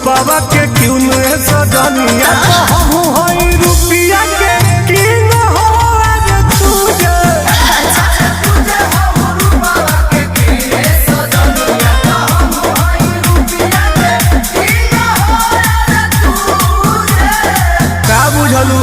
रूपावा के क्यों न सजनिया हमहू हई रुपिया के किंग हो रे तुझे का बुझलू।